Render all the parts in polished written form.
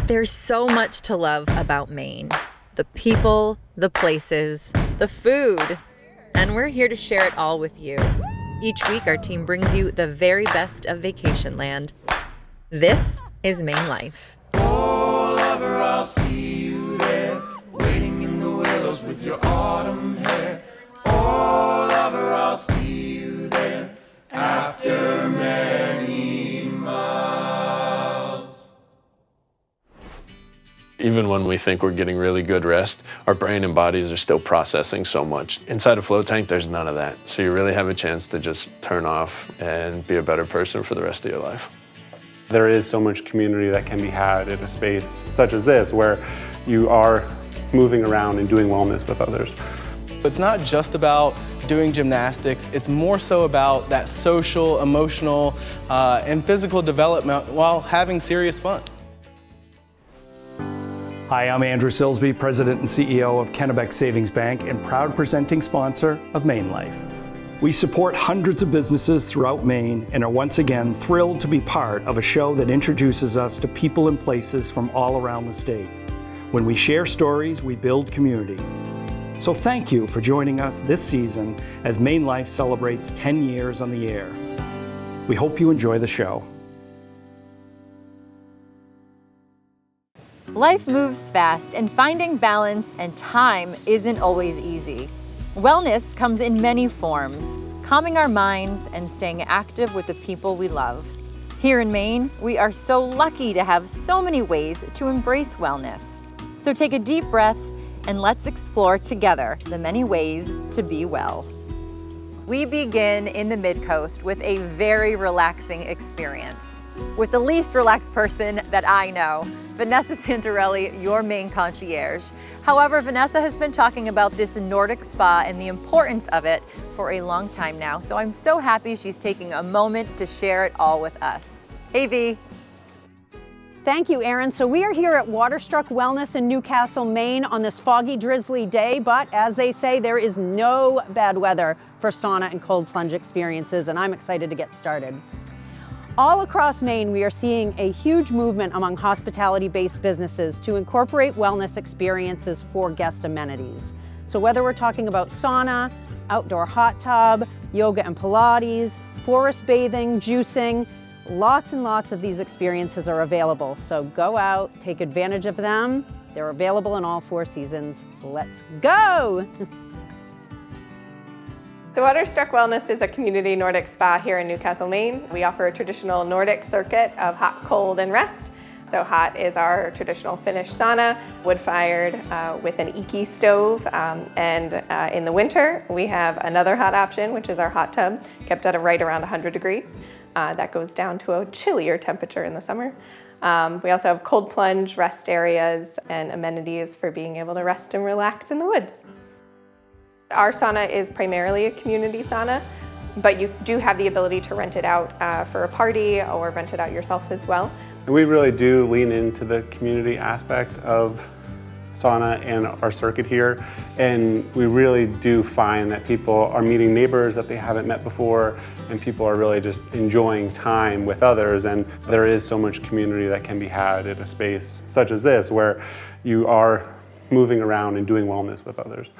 There's so much to love about Maine. The people, the places, the food. And we're here to share it all with you. Each week, our team brings you the very best of vacation land. This is MaineLife. Oh, lover, I'll see you there, waiting in the willows with your autumn hair. Oh, lover, I'll see you there, after many miles. Even when we think we're getting really good rest, our brain and bodies are still processing so much. Inside a float tank, there's none of that. So you really have a chance to just turn off and be a better person for the rest of your life. There is so much community that can be had in a space such as this, where you are moving around and doing wellness with others. It's not just about doing gymnastics, it's more so about that social, emotional, and physical development while having serious fun. Hi, I'm Andrew Silsby, President and CEO of Kennebec Savings Bank and proud presenting sponsor of MaineLife. We support hundreds of businesses throughout Maine and are once again thrilled to be part of a show that introduces us to people and places from all around the state. When we share stories, we build community. So thank you for joining us this season as MaineLife celebrates 10 years on the air. We hope you enjoy the show. Life moves fast, and finding balance and time isn't always easy. Wellness comes in many forms, calming our minds and staying active with the people we love. Here in Maine, we are so lucky to have so many ways to embrace wellness. So take a deep breath and let's explore together the many ways to be well. We begin in the Mid-Coast with a very relaxing experience. With the least relaxed person that I know, Vanessa Santarelli, your Maine concierge. However, Vanessa has been talking about this Nordic spa and the importance of it for a long time now, so I'm so happy she's taking a moment to share it all with us. Hey, V. Thank you, Erin. So we are here at Waterstruck Wellness in Newcastle, Maine on this foggy, drizzly day, but as they say, there is no bad weather for sauna and cold plunge experiences, and I'm excited to get started. All across Maine, we are seeing a huge movement among hospitality-based businesses to incorporate wellness experiences for guest amenities. So whether we're talking about sauna, outdoor hot tub, yoga and Pilates, forest bathing, juicing, lots and lots of these experiences are available. So go out, take advantage of them. They're available in all 4 seasons. Let's go! So Waterstruck Wellness is a community Nordic spa here in Newcastle, Maine. We offer a traditional Nordic circuit of hot, cold, and rest. So hot is our traditional Finnish sauna, wood-fired with an Iki stove. In the winter, we have another hot option, which is our hot tub, kept at right around 100 degrees. That goes down to a chillier temperature in the summer. We also have cold plunge, rest areas, and amenities for being able to rest and relax in the woods. Our sauna is primarily a community sauna, but you do have the ability to rent it out for a party or rent it out yourself as well. And we really do lean into the community aspect of sauna and our circuit here, and we really do find that people are meeting neighbors that they haven't met before, and people are really just enjoying time with others, and there is so much community that can be had in a space such as this, where you are moving around and doing wellness with others.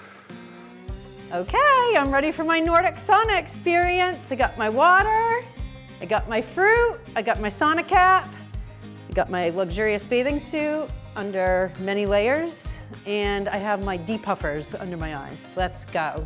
Okay, I'm ready for my Nordic sauna experience. I got my water, I got my fruit, I got my sauna cap, I got my luxurious bathing suit under many layers, and I have my depuffers under my eyes. Let's go.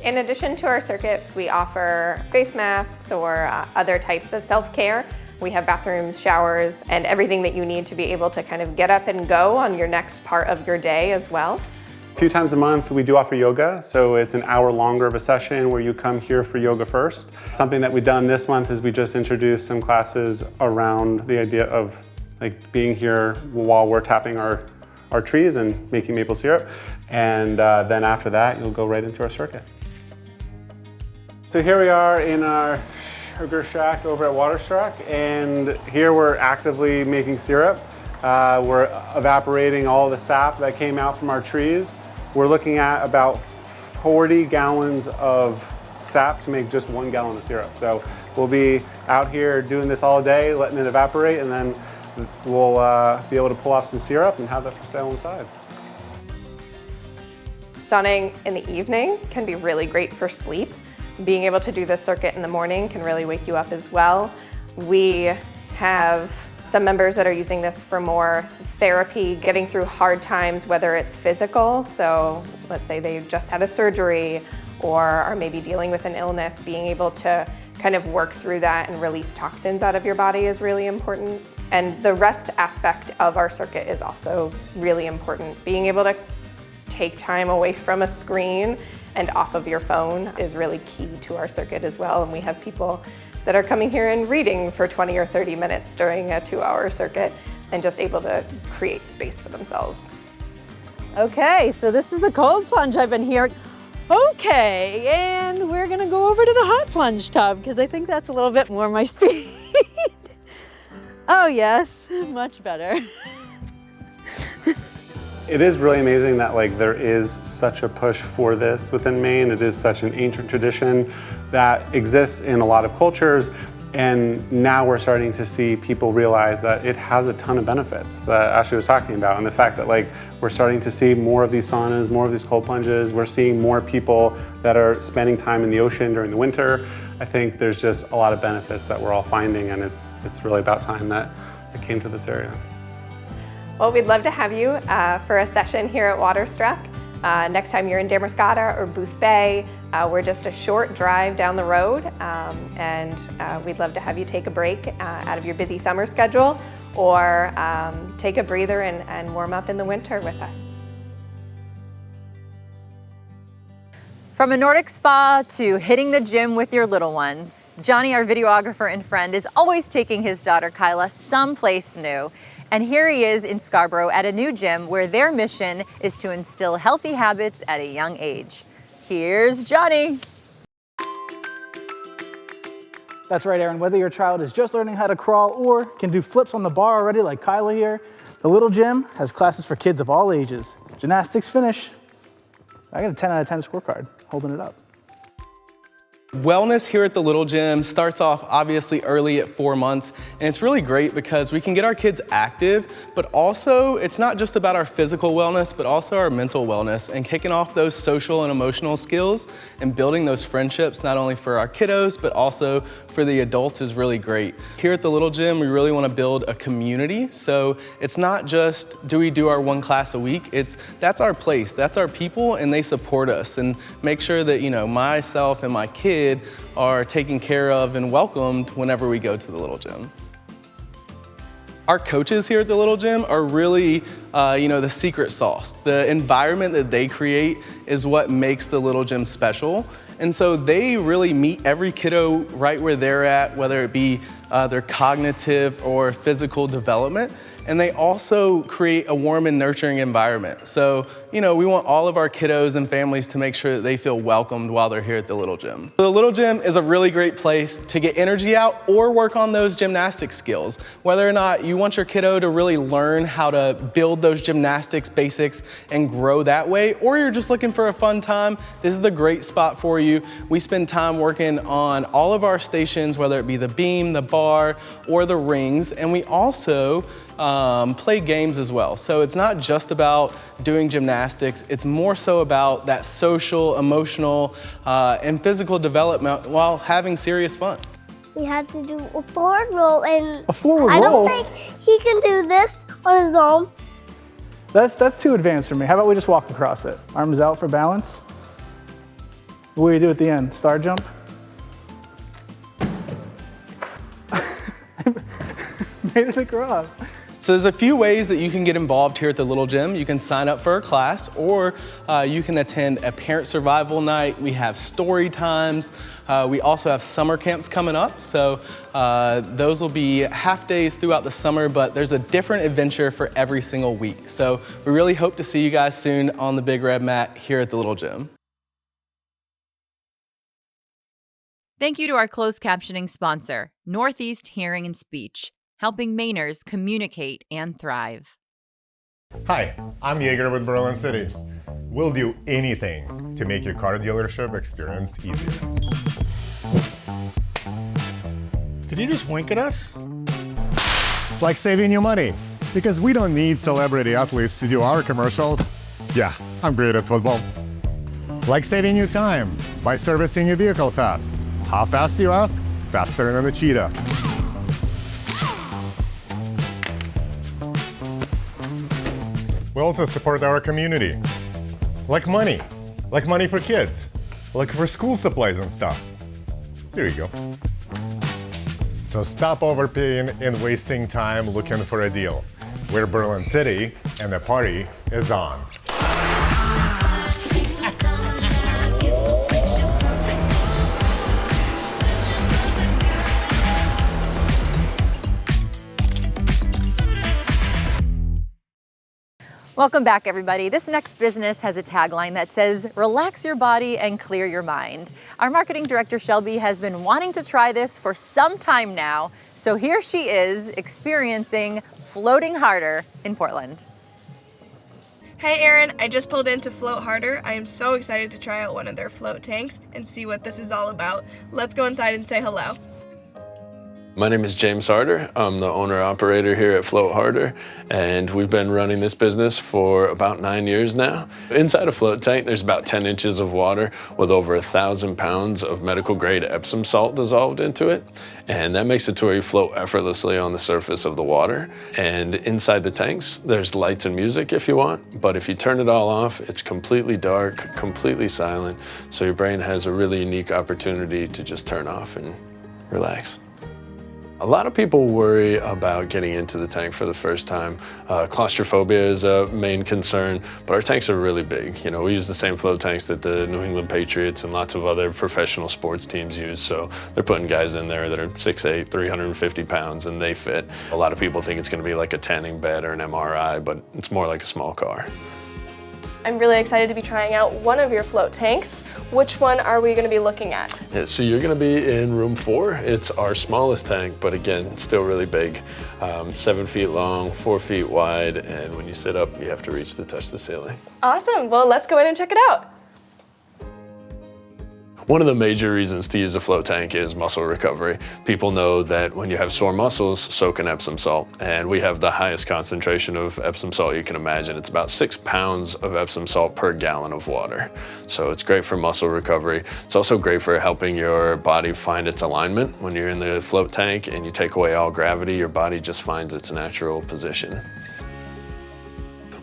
In addition to our circuit, we offer face masks or other types of self-care. We have bathrooms, showers, and everything that you need to be able to kind of get up and go on your next part of your day as well. A few times a month we do offer yoga, so it's an hour longer of a session where you come here for yoga first. Something that we've done this month is we just introduced some classes around the idea of being here while we're tapping our trees and making maple syrup, and then after that you'll go right into our circuit. So here we are in our sugar shack over at Waterstruck, and here we're actively making syrup. We're evaporating all the sap that came out from our trees. We're looking at about 40 gallons of sap to make just 1 gallon of syrup. So we'll be out here doing this all day, letting it evaporate, and then we'll be able to pull off some syrup and have that for sale inside. Sauning in the evening can be really great for sleep. Being able to do this circuit in the morning can really wake you up as well. We have some members that are using this for more therapy, getting through hard times, whether it's physical, so let's say they just had a surgery or are maybe dealing with an illness, being able to kind of work through that and release toxins out of your body is really important. And the rest aspect of our circuit is also really important. Being able to take time away from a screen and off of your phone is really key to our circuit as well. And we have people that are coming here and reading for 20 or 30 minutes during a 2-hour circuit and just able to create space for themselves. Okay, so this is the cold plunge I've been hearing. Okay, and we're gonna go over to the hot plunge tub because I think that's a little bit more my speed. Oh yes, much better. It is really amazing that there is such a push for this within Maine. It is such an ancient tradition that exists in a lot of cultures, and now we're starting to see people realize that it has a ton of benefits that Ashley was talking about, and the fact that we're starting to see more of these saunas, more of these cold plunges. We're seeing more people that are spending time in the ocean during the winter. I think there's just a lot of benefits that we're all finding, and it's really about time that it came to this area. Well, we'd love to have you for a session here at Waterstruck. Next time you're in Damascotta or Booth Bay, we're just a short drive down the road, and we'd love to have you take a break out of your busy summer schedule or take a breather and warm up in the winter with us. From a Nordic spa to hitting the gym with your little ones, Johnny, our videographer and friend, is always taking his daughter Kyla someplace new. And here he is in Scarborough at a new gym where their mission is to instill healthy habits at a young age. Here's Johnny. That's right, Aaron. Whether your child is just learning how to crawl or can do flips on the bar already like Kyla here, the Little Gym has classes for kids of all ages. Gymnastics finish. I got a 10 out of 10 scorecard, holding it up. Wellness here at the Little Gym starts off obviously early at 4 months, and it's really great because we can get our kids active, but also it's not just about our physical wellness, but also our mental wellness and kicking off those social and emotional skills and building those friendships, not only for our kiddos, but also for the adults is really great. Here at the Little Gym, we really want to build a community. So it's not just, do we do our one class a week? That's our place, that's our people, and they support us and make sure that, myself and my kid are taken care of and welcomed whenever we go to the Little Gym. Our coaches here at the Little Gym are really, the secret sauce. The environment that they create is what makes the Little Gym special. And so they really meet every kiddo right where they're at, whether it be their cognitive or physical development. And they also create a warm and nurturing environment. So, we want all of our kiddos and families to make sure that they feel welcomed while they're here at the Little Gym. The Little Gym is a really great place to get energy out or work on those gymnastic skills. Whether or not you want your kiddo to really learn how to build those gymnastics basics and grow that way, or you're just looking for a fun time, this is the great spot for you. We spend time working on all of our stations, whether it be the beam, the bar, or the rings, and we also play games as well. So it's not just about doing gymnastics, it's more so about that social, emotional, and physical development while having serious fun. We had to do a forward roll, and A forward I roll? don't think he can do this on his own. That's too advanced for me. How about we just walk across it? Arms out for balance. What do you do at the end? Star jump? Made it across. So there's a few ways that you can get involved here at the Little Gym. You can sign up for a class, or you can attend a parent survival night. We have story times. We also have summer camps coming up. So those will be half days throughout the summer, but there's a different adventure for every single week. So we really hope to see you guys soon on the big red mat here at the Little Gym. Thank you to our closed captioning sponsor, Northeast Hearing and Speech, helping Mainers communicate and thrive. Hi, I'm Yeager with Berlin City. We'll do anything to make your car dealership experience easier. Did you just wink at us? Like saving you money, because we don't need celebrity athletes to do our commercials. Yeah, I'm great at football. Like saving you time by servicing your vehicle fast. How fast, you ask? Faster than a cheetah. We also support our community. Like money for kids, like for school supplies and stuff. There you go. So stop overpaying and wasting time looking for a deal. We're Berlin City, and the party is on. Welcome back, everybody. This next business has a tagline that says, relax your body and clear your mind. Our marketing director, Shelby, has been wanting to try this for some time now. So here she is experiencing Floating Harder in Portland. Hey Aaron, I just pulled in to Float Harder. I am so excited to try out one of their float tanks and see what this is all about. Let's go inside and say hello. My name is James Harder. I'm the owner-operator here at Float Harder, and we've been running this business for about 9 years now. Inside a float tank, there's about 10 inches of water with over 1,000 pounds of medical-grade Epsom salt dissolved into it, and that makes it to where you float effortlessly on the surface of the water. And inside the tanks, there's lights and music if you want, but if you turn it all off, it's completely dark, completely silent, so your brain has a really unique opportunity to just turn off and relax. A lot of people worry about getting into the tank for the first time. Claustrophobia is a main concern, but our tanks are really big. You know, we use the same float tanks that the New England Patriots and lots of other professional sports teams use, so they're putting guys in there that are 6'8", 350 pounds, and they fit. A lot of people think it's gonna be like a tanning bed or an MRI, but it's more like a small car. I'm really excited to be trying out one of your float tanks. Which one are we going to be looking at? Yeah, so you're going to be in room 4. It's our smallest tank, but again, still really big. 7 feet long, 4 feet wide, and when you sit up, you have to reach to touch the ceiling. Awesome. Well, let's go in and check it out. One of the major reasons to use a float tank is muscle recovery. People know that when you have sore muscles, soak in Epsom salt. And we have the highest concentration of Epsom salt you can imagine. It's about 6 pounds of Epsom salt per gallon of water. So it's great for muscle recovery. It's also great for helping your body find its alignment. When you're in the float tank and you take away all gravity, your body just finds its natural position.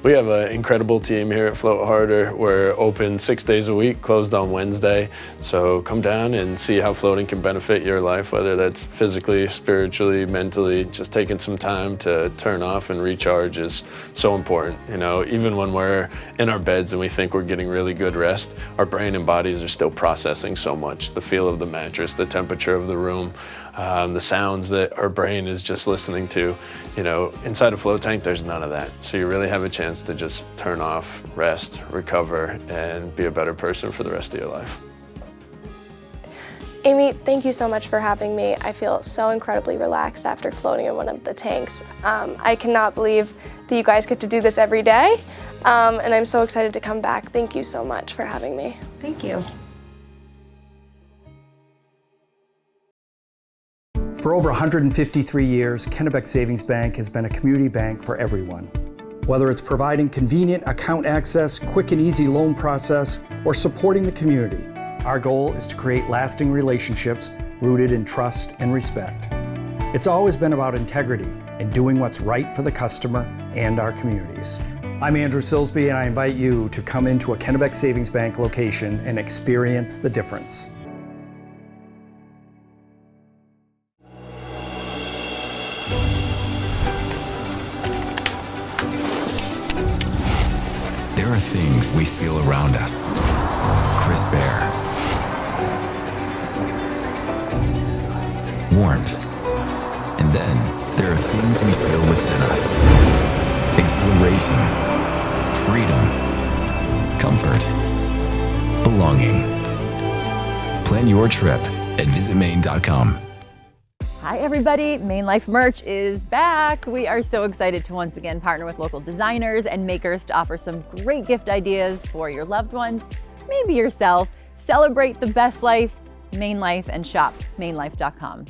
We have an incredible team here at Float Harder. We're open 6 days a week, closed on Wednesday. So come down and see how floating can benefit your life, whether that's physically, spiritually, mentally. Just taking some time to turn off and recharge is so important. You know, even when we're in our beds and we think we're getting really good rest, our brain and bodies are still processing so much. The feel of the mattress, the temperature of the room, the sounds that our brain is just listening to. You know, inside a float tank, there's none of that. So you really have a chance to just turn off, rest, recover, and be a better person for the rest of your life. Amy, thank you so much for having me. I feel so incredibly relaxed after floating in one of the tanks. I cannot believe that you guys get to do this every day, and I'm so excited to come back. Thank you so much for having me. Thank you. For over 153 years, Kennebec Savings Bank has been a community bank for everyone. Whether it's providing convenient account access, quick and easy loan process, or supporting the community, our goal is to create lasting relationships rooted in trust and respect. It's always been about integrity and doing what's right for the customer and our communities. I'm Andrew Silsby, and I invite you to come into a Kennebec Savings Bank location and experience the difference. There are things we feel around us. Crisp air, warmth, and then there are things we feel within us. Exhilaration, freedom, comfort, belonging. Plan your trip at visitmaine.com. Hi everybody, MaineLife merch is back. We are so excited to once again partner with local designers and makers to offer some great gift ideas for your loved ones, maybe yourself. Celebrate the best life, MaineLife, and shop MaineLife.com.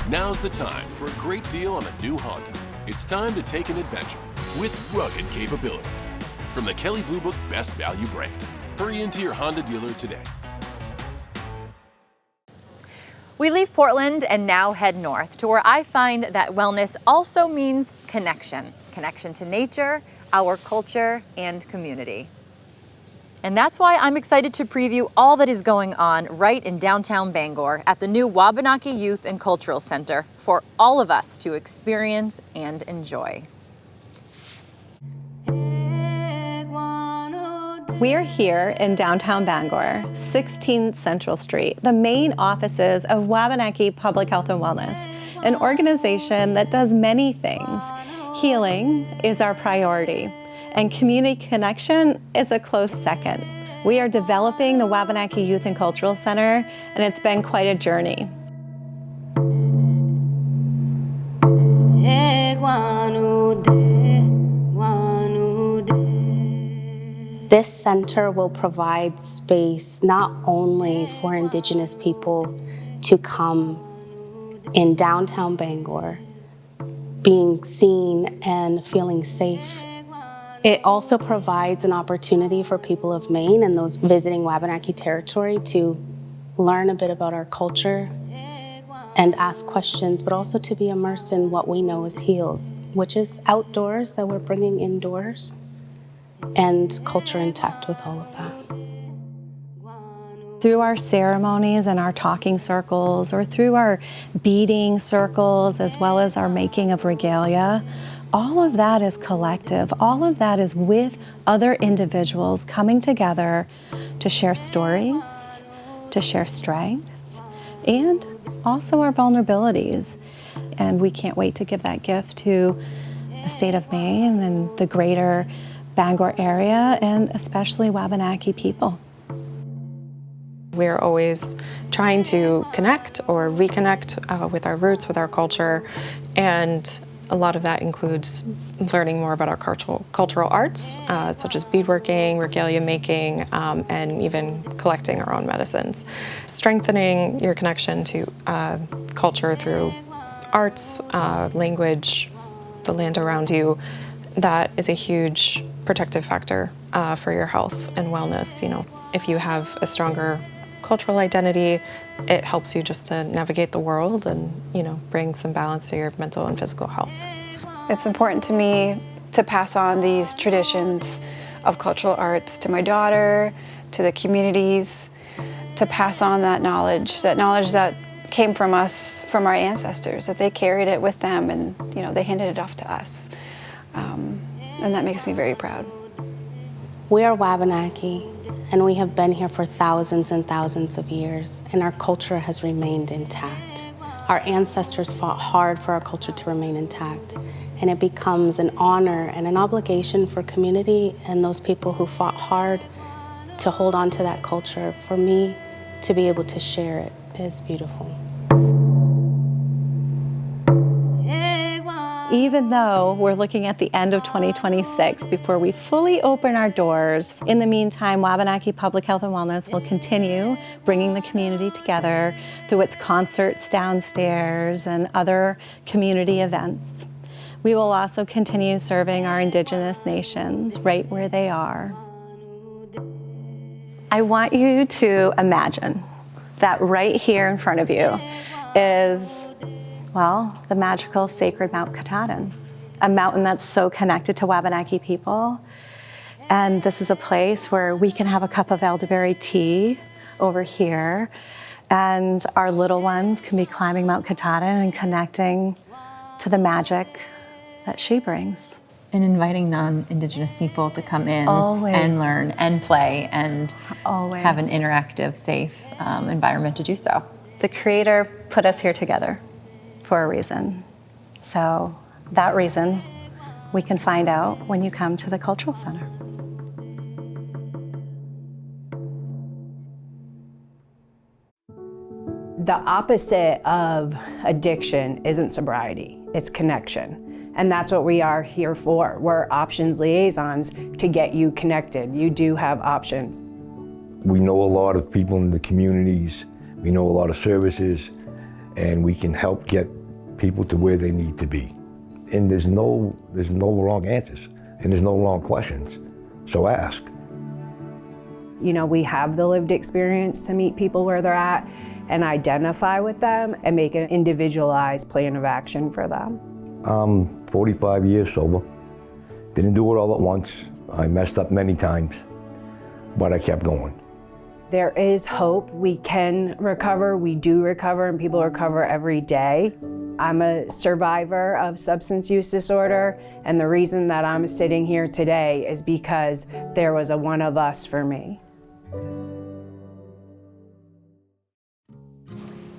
Now's the time for a great deal on a new Honda. It's time to take an adventure with rugged capability. From the Kelley Blue Book Best Value brand. Hurry into your Honda dealer today. We leave Portland and now head north to where I find that wellness also means connection. Connection to nature, our culture, and community. And that's why I'm excited to preview all that is going on right in downtown Bangor at the new Wabanaki Youth and Cultural Center for all of us to experience and enjoy. We are here in downtown Bangor, 16 Central Street, the main offices of Wabanaki Public Health and Wellness, an organization that does many things. Healing is our priority, and community connection is a close second. We are developing the Wabanaki Youth and Cultural Center, and it's been quite a journey. This center will provide space not only for Indigenous people to come in downtown Bangor, being seen and feeling safe. It also provides an opportunity for people of Maine and those visiting Wabanaki territory to learn a bit about our culture and ask questions, but also to be immersed in what we know as HEALS, which is outdoors that we're bringing indoors, and culture intact with all of that. Through our ceremonies and our talking circles, or through our beading circles, as well as our making of regalia, all of that is collective. All of that is with other individuals coming together to share stories, to share strength, and also our vulnerabilities. And we can't wait to give that gift to the state of Maine and the greater Bangor area, and especially Wabanaki people. We're always trying to connect or reconnect with our roots, with our culture, and a lot of that includes learning more about our cultural arts, such as beadworking, regalia making, and even collecting our own medicines. Strengthening your connection to culture through arts, language, the land around you, that is a huge protective factor for your health and wellness. You know, if you have a stronger cultural identity, it helps you just to navigate the world and, you know, bring some balance to your mental and physical health. It's important to me to pass on these traditions of cultural arts to my daughter, to the communities, to pass on that knowledge that came from us, from our ancestors, that they carried it with them and, you know, they handed it off to us. And that makes me very proud. We are Wabanaki, and we have been here for thousands and thousands of years, and our culture has remained intact. Our ancestors fought hard for our culture to remain intact, and it becomes an honor and an obligation for community and those people who fought hard to hold on to that culture. For me, to be able to share it is beautiful. Even though we're looking at the end of 2026 before we fully open our doors, in the meantime, Wabanaki Public Health and Wellness will continue bringing the community together through its concerts downstairs and other community events. We will also continue serving our Indigenous nations right where they are. I want you to imagine that right here in front of you is, well, the magical sacred Mount Katahdin, a mountain that's so connected to Wabanaki people. And this is a place where we can have a cup of elderberry tea over here, and our little ones can be climbing Mount Katahdin and connecting to the magic that she brings. And inviting non-Indigenous people to come in Always. And learn and play and Always. Have an interactive, safe environment to do so. The Creator put us here together for a reason. So that reason we can find out when you come to the Cultural Center. The opposite of addiction isn't sobriety, it's connection. And that's what we are here for. We're options liaisons to get you connected. You do have options. We know a lot of people in the communities. We know a lot of services, and we can help get people to where they need to be. And there's no wrong answers, and there's no wrong questions. So ask. You know, we have the lived experience to meet people where they're at and identify with them and make an individualized plan of action for them. I'm 45 years sober. Didn't do it all at once. I messed up many times, but I kept going. There is hope. We can recover, we do recover, and people recover every day. I'm a survivor of substance use disorder, and the reason that I'm sitting here today is because there was a one of us for me.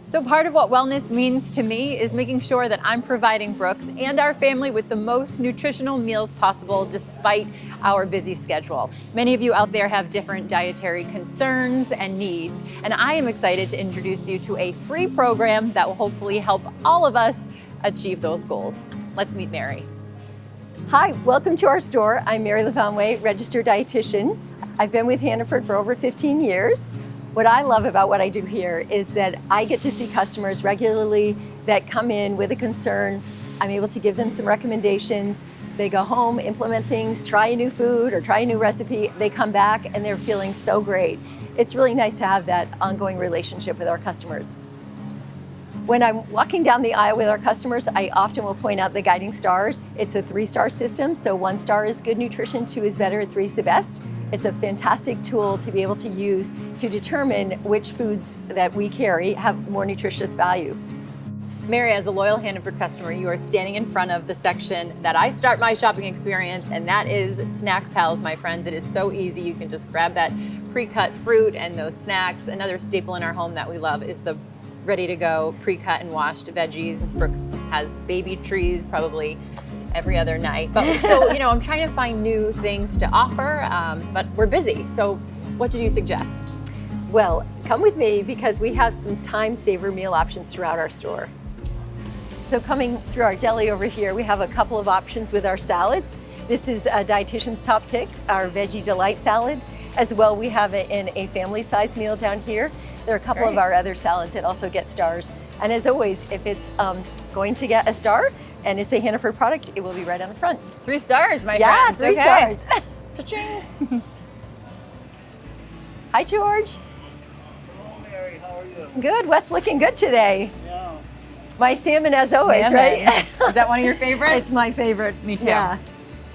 So part of what wellness means to me is making sure that I'm providing Brooks and our family with the most nutritional meals possible despite our busy schedule. Many of you out there have different dietary concerns and needs, and I am excited to introduce you to a free program that will hopefully help all of us achieve those goals. Let's meet Mary. Hi, welcome to our store. I'm Mary LaVanway, registered dietitian. I've been with Hannaford for over 15 years. What I love about what I do here is that I get to see customers regularly that come in with a concern. I'm able to give them some recommendations. They go home, implement things, try a new food or try a new recipe. They come back and they're feeling so great. It's really nice to have that ongoing relationship with our customers. When I'm walking down the aisle with our customers, I often will point out the guiding stars. It's a 3-star system, so 1 star is good nutrition, 2 is better, 3 is the best. It's a fantastic tool to be able to use to determine which foods that we carry have more nutritious value. Mary, as a loyal Hannaford customer, you are standing in front of the section that I start my shopping experience, and that is Snack Pals, my friends. It is so easy. You can just grab that pre-cut fruit and those snacks. Another staple in our home that we love is the ready-to-go pre-cut and washed veggies. Brooks has baby trees probably every other night. But so, you know, I'm trying to find new things to offer, but we're busy. So what did you suggest? Well, come with me because we have some time saver meal options throughout our store. So coming through our deli over here, we have a couple of options with our salads. This is a dietitian's top pick, our Veggie Delight salad. As well, we have it in a family size meal down here. There are a couple of our other salads that also get stars. And as always, if it's going to get a star and it's a Hannaford product, it will be right on the front. 3 stars, my friends. friends. Yeah, 3 Okay. stars. Cha-ching. Hi, George. Hello, Mary. How are you? Good. What's looking good today? Yeah. My salmon, as always, Salmon. right? Is that one of your favorites? It's my favorite. Me too. Yeah.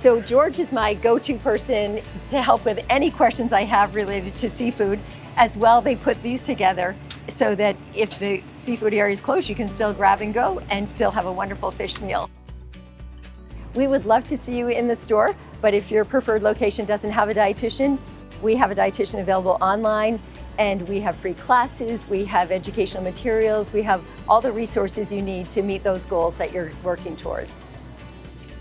So George is my go-to person to help with any questions I have related to seafood. As well, they put these together so that if the seafood area is closed, you can still grab and go and still have a wonderful fish meal. We would love to see you in the store, but if your preferred location doesn't have a dietitian, we have a dietitian available online, and we have free classes, we have educational materials, we have all the resources you need to meet those goals that you're working towards.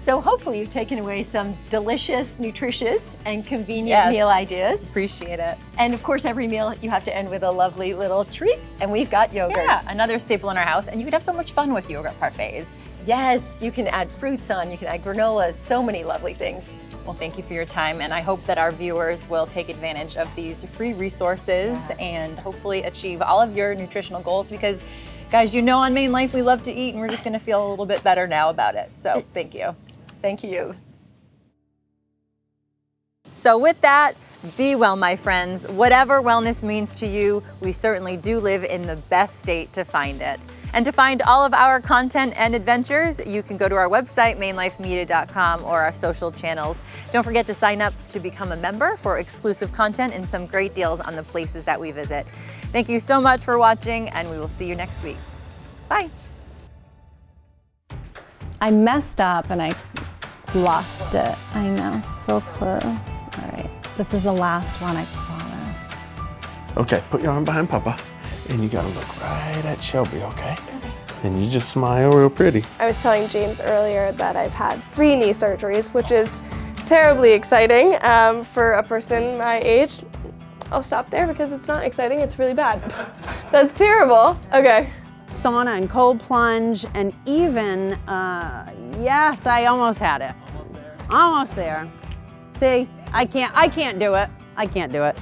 So hopefully you've taken away some delicious, nutritious, and convenient meal ideas. Appreciate it. And of course, every meal you have to end with a lovely little treat, and we've got yogurt. Yeah, another staple in our house, and you could have so much fun with yogurt parfaits. Yes, you can add fruits on, you can add granola, so many lovely things. Well, thank you for your time, and I hope that our viewers will take advantage of these free resources and hopefully achieve all of your nutritional goals, because guys, you know on MaineLife we love to eat, and we're just gonna feel a little bit better now about it. So thank you. Thank you. So with that, be well, my friends. Whatever wellness means to you, we certainly do live in the best state to find it. And to find all of our content and adventures, you can go to our website, MaineLifeMedia.com, or our social channels. Don't forget to sign up to become a member for exclusive content and some great deals on the places that we visit. Thank you so much for watching, and we will see you next week. Bye. I messed up and I lost it. I know, so close. All right, this is the last one, I promise. Okay, put your arm behind Papa, and you gotta look right at Shelby, okay? And you just smile real pretty. I was telling James earlier that I've had 3 knee surgeries, which is terribly exciting for a person my age. I'll stop there because it's not exciting, it's really bad. That's terrible. Okay. Sauna and cold plunge, and even, yes, I almost had it. Almost there. See, I can't do it. I can't do it.